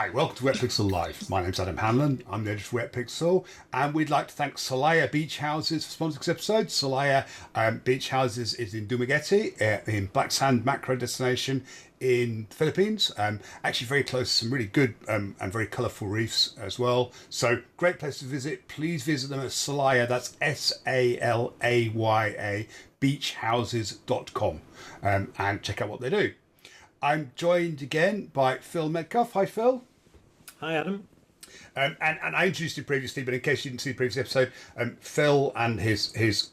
Hi, welcome to Wetpixel Live. My name's Adam Hanlon. I'm the editor of Wetpixel, and we'd like to thank Solaya Beach Houses for sponsoring this episode. Solaya Beach Houses is in Dumaguete, in Black Sand macro destination in the Philippines. Actually very close to some really good and very colourful reefs as well. So great place to visit. Please visit them at Solaya, that's Salaya, beachhouses.com, and check out what they do. I'm joined again by Phil Medcalf. Hi, Phil. Hi, Adam. And I introduced you previously, but in case you didn't see the previous episode, Phil and his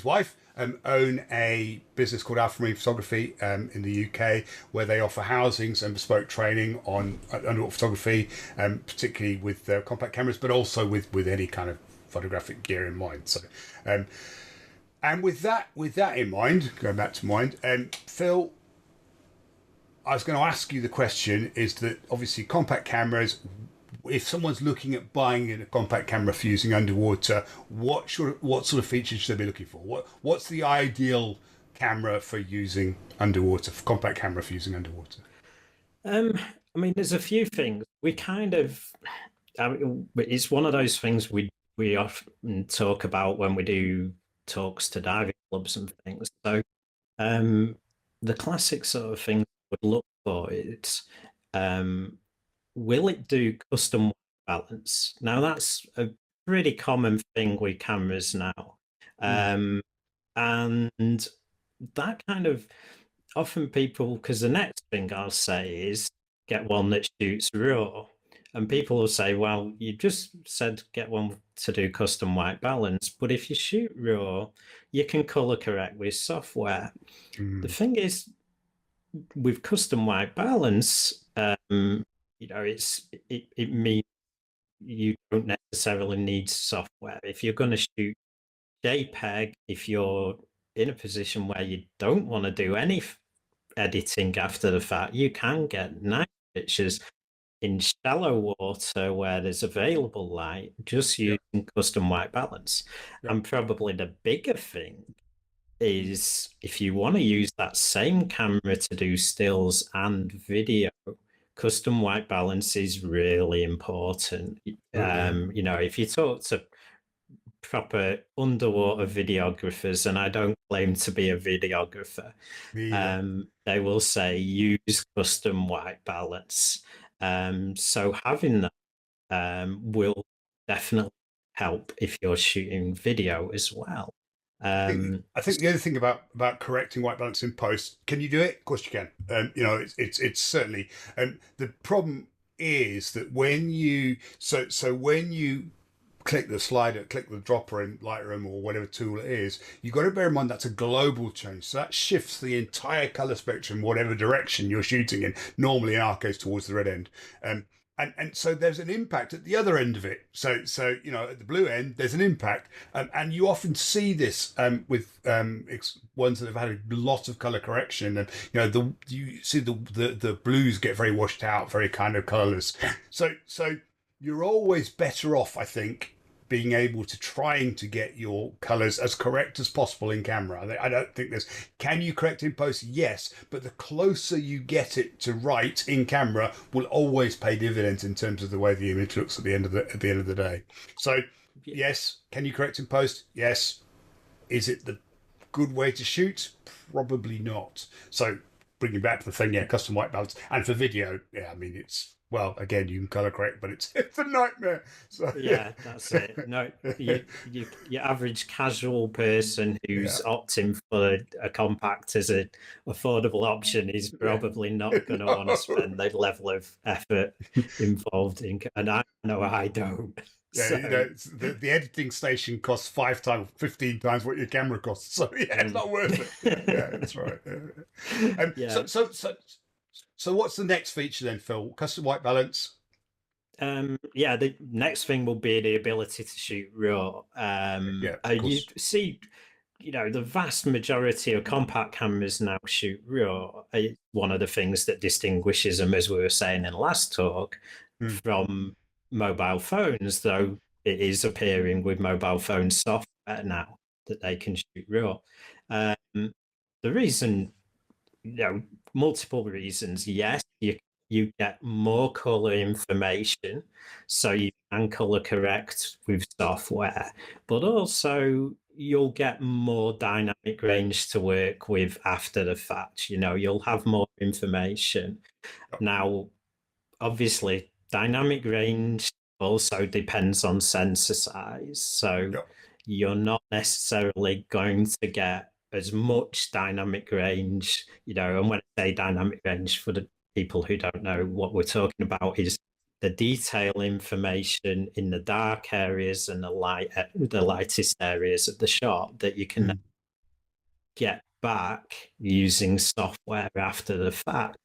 wife own a business called Alphamarine Photography in the UK, where they offer housings and bespoke training on underwater photography, particularly with compact cameras, but also with any kind of photographic gear in mind. So, and with that in mind, going back to mind, Phil, I was going to ask you the question is that obviously compact cameras, if someone's looking at buying a compact camera for using underwater, what sort of features should they be looking for? What's the ideal camera for using underwater, for compact camera for using underwater? I mean, there's a few things. It's one of those things we often talk about when we do talks to diving clubs and things. So, the classic sort of thing would look for is, will it do custom white balance? Now that's a pretty common thing with cameras now. And that kind of often people, because the next thing I'll say is get one that shoots RAW. And people will say, well, you just said get one to do custom white balance, but if you shoot RAW, you can color correct with software. The thing is, with custom white balance, it means you don't necessarily need software. If you're going to shoot JPEG, if you're in a position where you don't want to do any editing after the fact, you can get nice pictures in shallow water where there's available light, just using custom white balance. And probably the bigger thing is if you want to use that same camera to do stills and video, custom white balance is really important. If you talk to proper underwater videographers, and I don't claim to be a videographer, they will say use custom white balance. So having that will definitely help if you're shooting video as well. I think the other thing about correcting white balance in post, can you do it? Of course you can. It's certainly. The problem is that when you click the slider, click the dropper in Lightroom or whatever tool it is, you've got to bear in mind that's a global change. So that shifts the entire color spectrum, whatever direction you're shooting in, normally in our case towards the red end. And so there's an impact at the other end of it. So at the blue end, there's an impact. And you often see this with ones that have had a lot of color correction. And, you see the blues get very washed out, very kind of colorless. So you're always better off, I think, being able to trying to get your colors as correct as possible in camera. I don't think can you correct in post? Yes, but the closer you get it to right in camera will always pay dividends in terms of the way the image looks at the end of the day. So yes, can you correct in post? Yes. Is it the good way to shoot? Probably not. So bringing back to the thing, custom white balance. And for video, I mean, well, again, you can color correct, but it's a nightmare. So that's it. No, your average casual person who's opting for a compact as an affordable option is probably not going to want to spend the level of effort involved in, and I know I don't. The editing station costs 15 times what your camera costs. So it's not worth it. Yeah, that's right. So what's the next feature then, Phil? Custom white balance? The next thing will be the ability to shoot RAW. You see, the vast majority of compact cameras now shoot RAW. One of the things that distinguishes them, as we were saying in last talk, from mobile phones, though it is appearing with mobile phone software now that they can shoot RAW. The reason, multiple reasons. Yes, you you get more color information, so you can color correct with software, but also you'll get more dynamic range to work with after the fact. You'll have more information. Yep. Now, obviously, dynamic range also depends on sensor size. So Yep. you're not necessarily going to get as much dynamic range, and when I say dynamic range, for the people who don't know, what we're talking about is the detail information in the dark areas and the lightest areas of the shot that you can get back using software after the fact.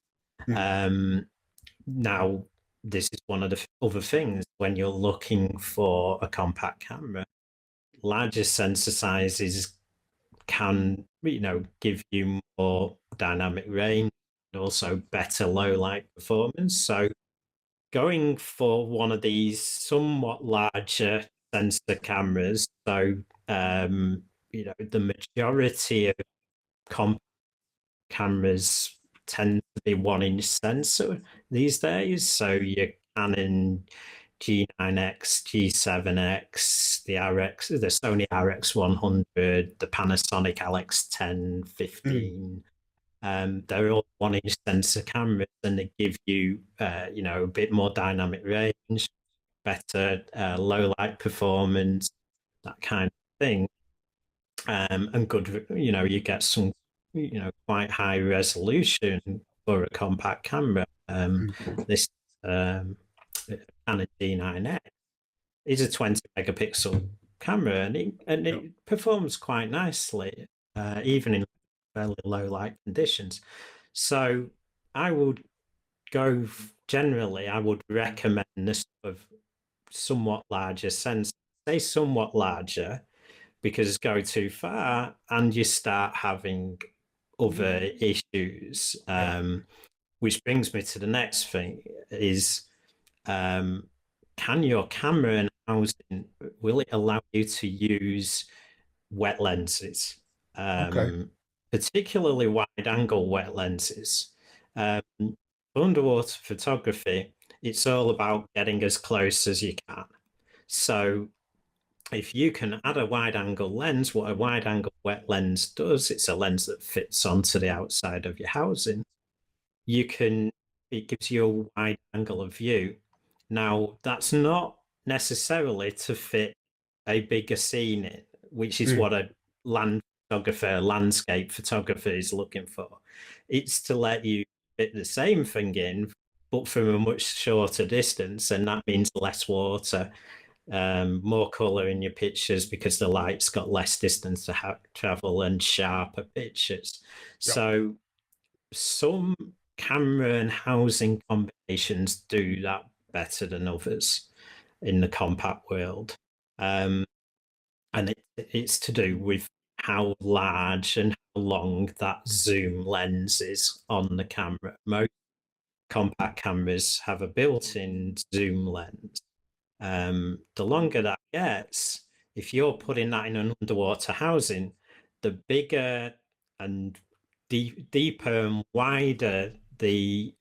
Now, this is one of the other things when you're looking for a compact camera. Larger sensor sizes can, give you more dynamic range and also better low light performance. So going for one of these somewhat larger sensor cameras, so the majority of compact cameras tend to be 1-inch sensor these days. So your Canon G9X, G7X, the Sony RX100, the Panasonic LX10, 15. They're all 1-inch sensor cameras, and they give you, a bit more dynamic range, better low light performance, that kind of thing. And good, you get some, quite high resolution for a compact camera. This Canon G9X is a 20 megapixel camera, and it performs quite nicely, even in fairly low light conditions. So I would I would recommend this sort of somewhat larger sensor. Say somewhat larger, because go too far and you start having other issues. Which brings me to the next thing is, can your camera and housing, will it allow you to use wet lenses? Particularly wide angle wet lenses. Underwater photography, it's all about getting as close as you can. So if you can add a wide angle lens, what a wide angle wet lens does, it's a lens that fits onto the outside of your housing. It gives you a wide angle of view. Now, that's not necessarily to fit a bigger scene in, which is what a landscape photographer is looking for. It's to let you fit the same thing in, but from a much shorter distance, and that means less water, more color in your pictures because the light's got less distance to travel, and sharper pictures. So some camera and housing combinations do that better than others in the compact world. And it's to do with how large and how long that zoom lens is on the camera. Most compact cameras have a built-in zoom lens. The longer that gets, if you're putting that in an underwater housing, the bigger and deeper and wider the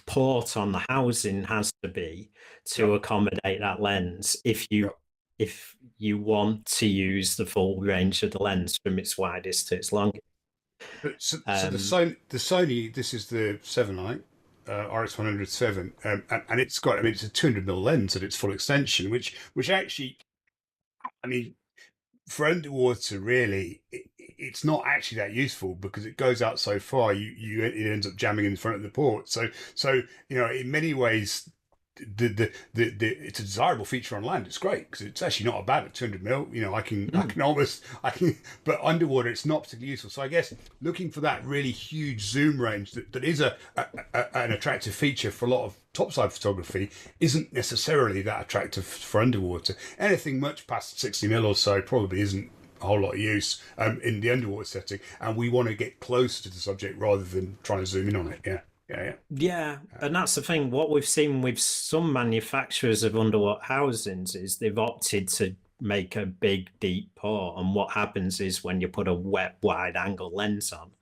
port on the housing has to be to accommodate that lens if you want to use the full range of the lens from its widest to its longest. So the Sony, this is the 7i. RX107, and it's got, it's a 200mm lens at its full extension, which actually, for underwater, really, it's not actually that useful because it goes out so far, it ends up jamming in front of the port. So in many ways, it's a desirable feature on land. It's great because it's actually not bad at 200mm. I can, but underwater it's not particularly useful. So I guess looking for that really huge zoom range that is an attractive feature for a lot of topside photography isn't necessarily that attractive for underwater. Anything much past 60mm or so probably isn't a whole lot of use in the underwater setting, and we want to get closer to the subject rather than trying to zoom in on it. Yeah, and that's the thing. What we've seen with some manufacturers of underwater housings is they've opted to make a big, deep port. And what happens is when you put a wide angle lens on,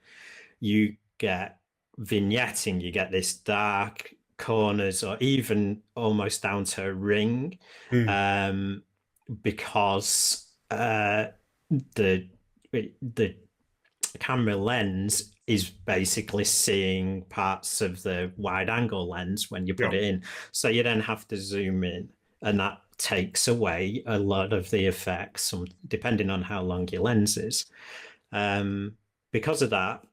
you get vignetting, you get this dark corners or even almost down to a ring, Mm. um, because the the camera lens is basically seeing parts of the wide angle lens when you put Yeah. it in. So you then have to zoom in, and that takes away a lot of the effects, depending on how long your lens is. Because of that,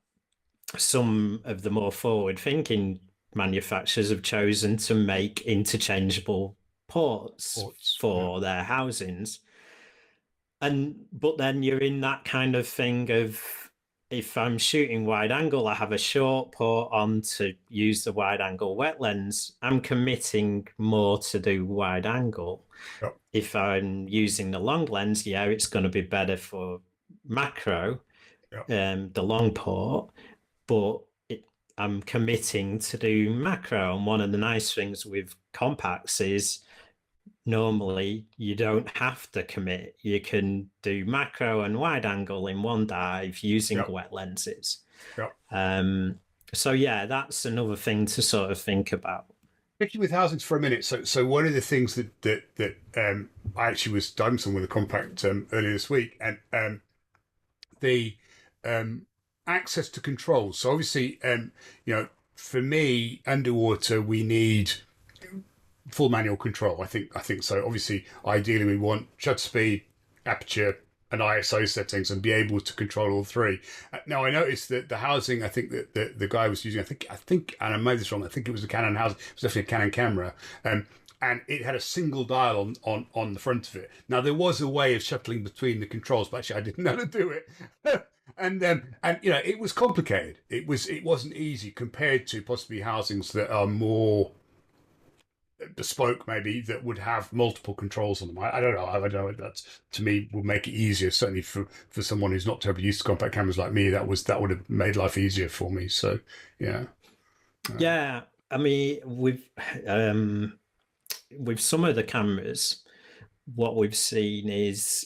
some of the more forward-thinking manufacturers have chosen to make interchangeable ports Ports. Yeah. for their housings. But then you're in that kind of thing of, if I'm shooting wide angle, I have a short port on to use the wide angle wet lens. I'm committing more to do wide angle. Yeah. If I'm using the long lens, yeah, it's going to be better for macro, Yeah. the long port, but I'm committing to do macro. And one of the nice things with compacts is normally you don't have to commit. You can do macro and wide angle in one dive using Yeah. wet lenses. Yeah. So yeah, that's another thing to sort of think about. Sticking with housings for a minute, so one of the things that I actually was diving some with a compact earlier this week, and the access to controls. So obviously, for me, underwater we need full manual control. I think so. Obviously, ideally we want shutter speed, aperture, and ISO settings, and be able to control all three. Now I noticed that the housing, I think that the guy was using, I think, and I made this wrong. I think it was a Canon housing. It was definitely a Canon camera. And it had a single dial on the front of it. Now there was a way of shuttling between the controls, but actually I didn't know how to do it. and it was complicated. It wasn't easy compared to possibly housings that are more bespoke, maybe, that would have multiple controls on them. I don't know. I don't know. That to me would make it easier. Certainly for someone who's not terribly used to compact cameras like me, that would have made life easier for me. So yeah. Yeah, I mean, with some of the cameras, what we've seen is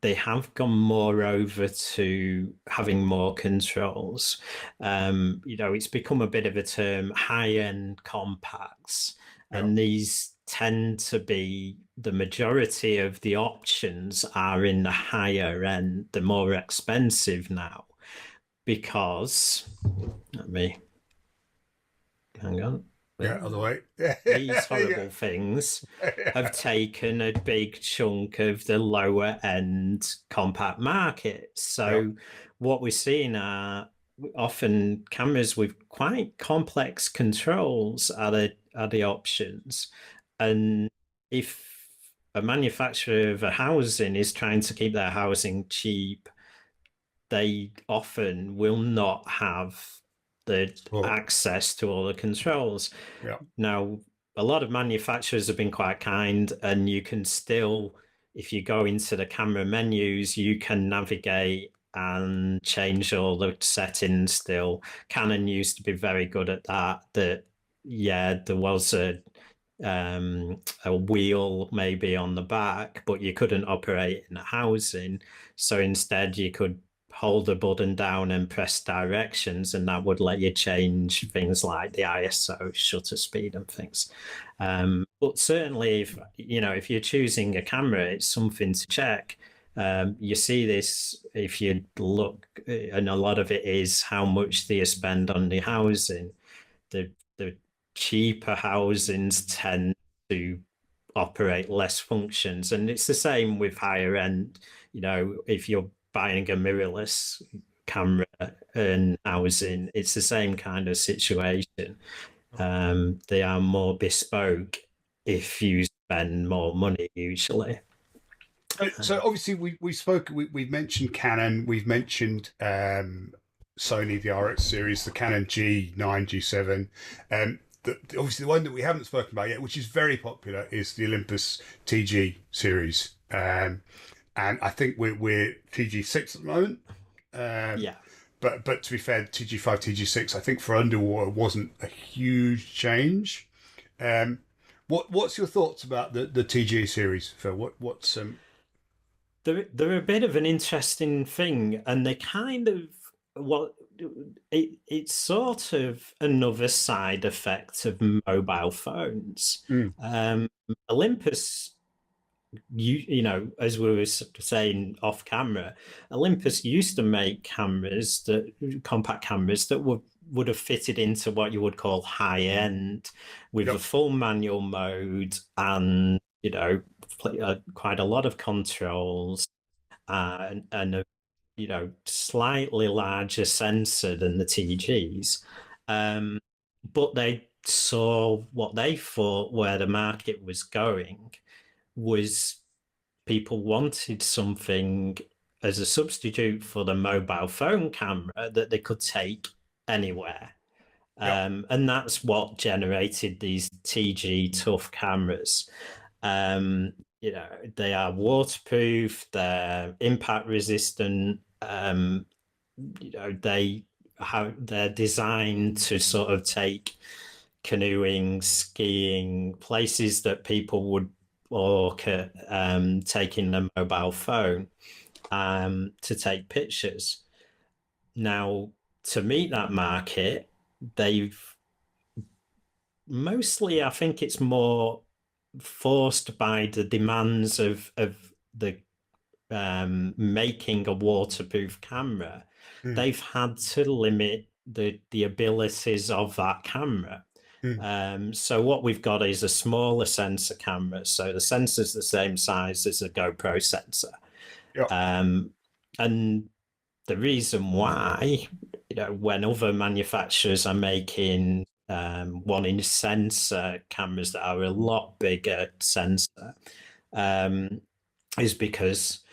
they have gone more over to having more controls. It's become a bit of a term, high-end compacts, Yeah. and these tend to be, the majority of the options are in the higher end, the more expensive now, because, let me, hang on. Yeah, other way. These horrible things have taken a big chunk of the lower end compact market. So what we're seeing are often cameras with quite complex controls are the options. And if a manufacturer of a housing is trying to keep their housing cheap, they often will not have the access to all the controls. Yeah. Now, a lot of manufacturers have been quite kind, and you can still, if you go into the camera menus, you can navigate and change all the settings still. Canon used to be very good at that. There was a wheel maybe on the back, but you couldn't operate in a housing. So instead you could hold the button down and press directions, and that would let you change things like the ISO, shutter speed, and things. But certainly, if you're choosing a camera, it's something to check. You see this if you look, and a lot of it is how much do you spend on the housing. The cheaper housings tend to operate less functions, and it's the same with higher end. If you're buying a mirrorless camera and housing, it's the same kind of situation. They are more bespoke if you spend more money usually. So obviously we've mentioned Canon, we've mentioned Sony, the RX series, the Canon G9, G7. Obviously the one that we haven't spoken about yet, which is very popular, is the Olympus TG series. And I think we're TG6 at the moment. Yeah. But to be fair, TG5, TG6, I think for underwater wasn't a huge change. What's your thoughts about the TG series, Phil? What's They're a bit of an interesting thing, and they kind of, it's sort of another side effect of mobile phones. Mm. Um, Olympus, you know, as we were saying off camera, Olympus used to make cameras that compact cameras that would have fitted into what you would call high end, with a Yep. full manual mode and quite a lot of controls and a slightly larger sensor than the TGs. But they saw what they thought where the market was going was people wanted something as a substitute for the mobile phone camera that they could take anywhere. Yep. And that's what generated these TG tough cameras. Um, they are waterproof, they're impact resistant. They're designed to sort of take canoeing, skiing, places that people would walk at, taking a mobile phone to take pictures. Now, to meet that market, they've mostly, I think it's more forced by the demands of the making a waterproof camera. Mm. They've had to limit the abilities of that camera. Mm. So what we've got is a smaller sensor camera. So the sensor's the same size as a GoPro sensor. Yep. And the reason why, when other manufacturers are making 1-inch sensor cameras that are a lot bigger sensor, is because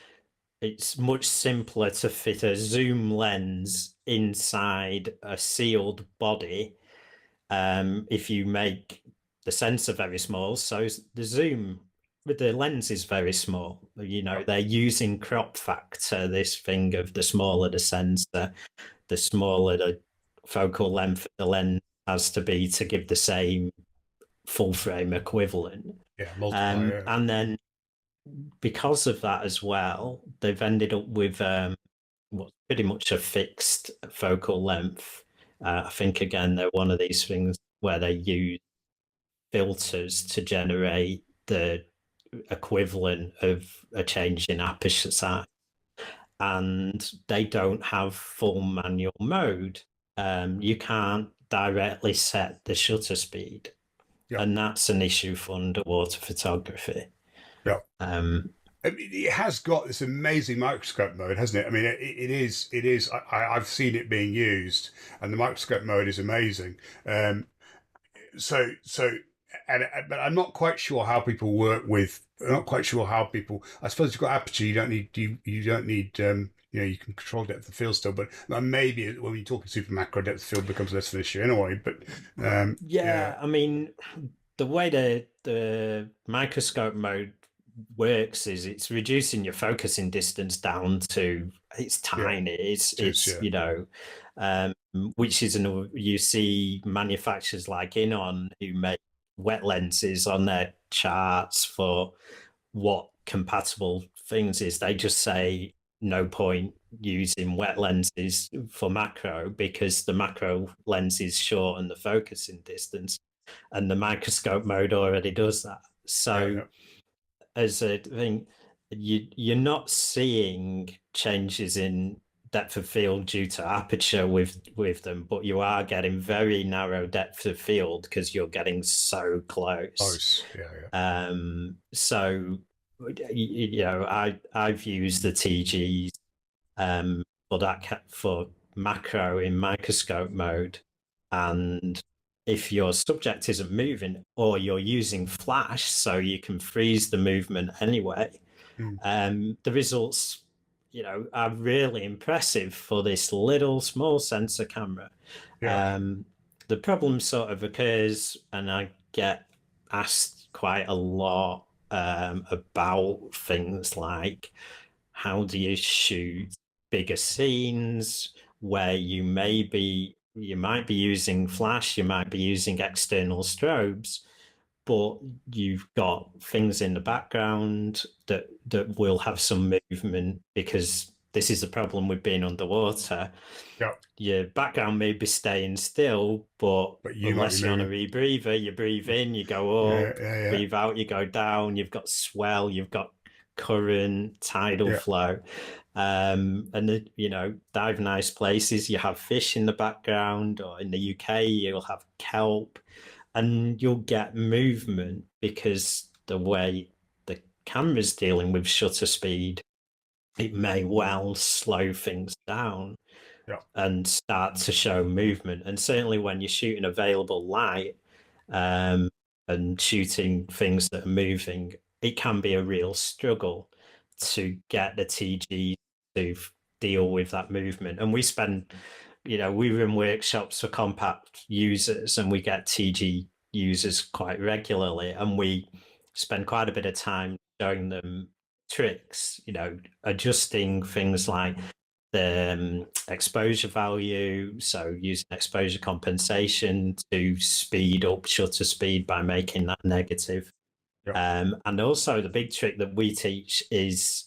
it's much simpler to fit a zoom lens inside a sealed body if you make the sensor very small. So the zoom with the lens is very small. They're using crop factor, this thing of the smaller the sensor, the smaller the focal length the lens has to be to give the same full frame equivalent. Yeah. Multiplier. And then because of that as well, they've ended up with what's pretty much a fixed focal length. I think, again, they're one of these things where they use filters to generate the equivalent of a change in aperture size. And they don't have full manual mode. You can't directly set the shutter speed. Yep. And that's an issue for underwater photography. Yep. I mean, it has got this amazing microscope mode, hasn't it? I mean, it is. I've seen it being used, and the microscope mode is amazing. So, but I'm not quite sure how people work with. I'm not quite sure how people. I suppose you've got aperture. You don't need. You don't need. You can control depth of field still, but maybe when you're talking super macro, depth of field becomes less of an issue anyway. But I mean, the way the microscope mode works is it's reducing your focusing distance down to it's tiny. Which is you see manufacturers like Inon who make wet lenses on their charts for what compatible things is. They just say no point using wet lenses for macro because the macro lens is short and the focusing distance, and the microscope mode already does that. So as a thing, you're not seeing changes in depth of field due to aperture with them, but you are getting very narrow depth of field because you're getting so close. So I've used the TGs for macro in microscope mode, and if your subject isn't moving or you're using flash so you can freeze the movement anyway, the results are really impressive for this little small sensor camera. The problem sort of occurs, and I get asked quite a lot about things like, how do you shoot bigger scenes where you might be using flash, you might be using external strobes, but you've got things in the background that will have some movement because this is the problem with being underwater. Yeah. Your background may be staying still, but But you might be unless you're on a moving. rebreather, you breathe in, you go Yeah, up, yeah, yeah, breathe out, you go down. You've got swell, you've got current, tidal yeah, flow. And the, dive nice places, you have fish in the background, or in the UK, you'll have kelp, and you'll get movement because the way the camera's dealing with shutter speed, it may well slow things down yeah, and start to show movement. And certainly when you're shooting available light, um, and shooting things that are moving, it can be a real struggle to get the TG to deal with that movement. And we spend, we run workshops for compact users, and we get TG users quite regularly, and we spend quite a bit of time showing them tricks, adjusting things like the exposure value, so using exposure compensation to speed up shutter speed by making that negative. yeah, And also the big trick that we teach is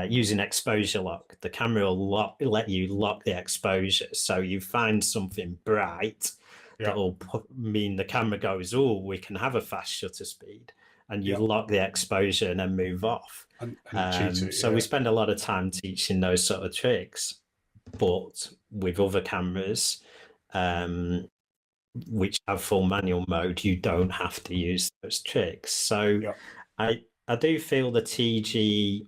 using exposure lock. The camera will let you lock the exposure. So you find something bright yeah, that will mean the camera goes, oh, we can have a fast shutter speed. And you yeah. lock the exposure and then move off. And you cheat it, So we yeah, spend a lot of time teaching those sort of tricks. But with other cameras, um, which have full manual mode, you don't have to use those tricks. So yeah, I do feel the TG,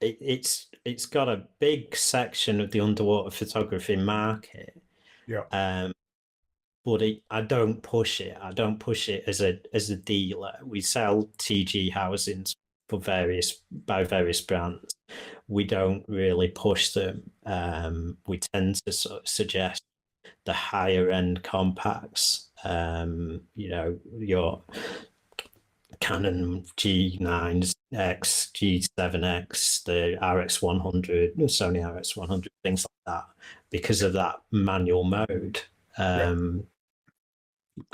it's got a big section of the underwater photography market, yeah, but I don't push it. I don't push it as a dealer. We sell TG housings by various brands. We don't really push them. We tend to sort of suggest the higher end compacts, your Canon G9X, G7X, the RX100, Sony RX100, things like that, because of that manual mode. yeah.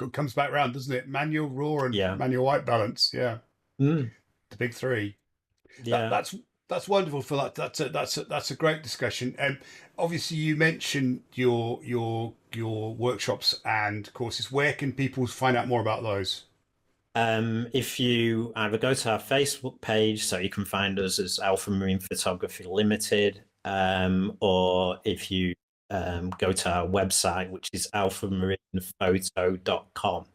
It comes back round, doesn't it? Manual raw and Yeah. manual white balance. Yeah, Mm, the big three. yeah. That's wonderful, Phil. That's a great discussion. And obviously, you mentioned your workshops and courses. Where can people find out more about those? If you either go to our Facebook page, so you can find us as Alphamarine Photography Limited, or if you go to our website, which is alphamarinephoto.com,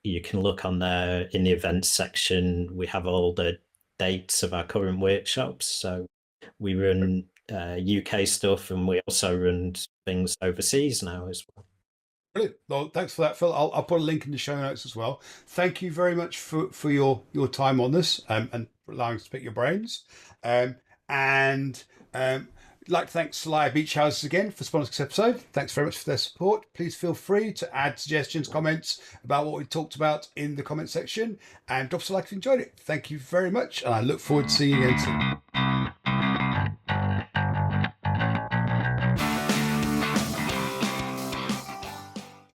you can look on there in the events section. We have all the dates of our current workshops. So we run UK stuff, and we also run things overseas now as well. Brilliant. Well, thanks for that, Phil. I'll put a link in the show notes as well. Thank you very much for your time on this, and for allowing us to pick your brains. And like to thank Salaya Beach Houses again for sponsoring this episode. Thanks very much for their support. Please feel free to add suggestions, comments about what we talked about in the comment section, and drop us a like if you enjoyed it. Thank you very much, and I look forward to seeing you again soon.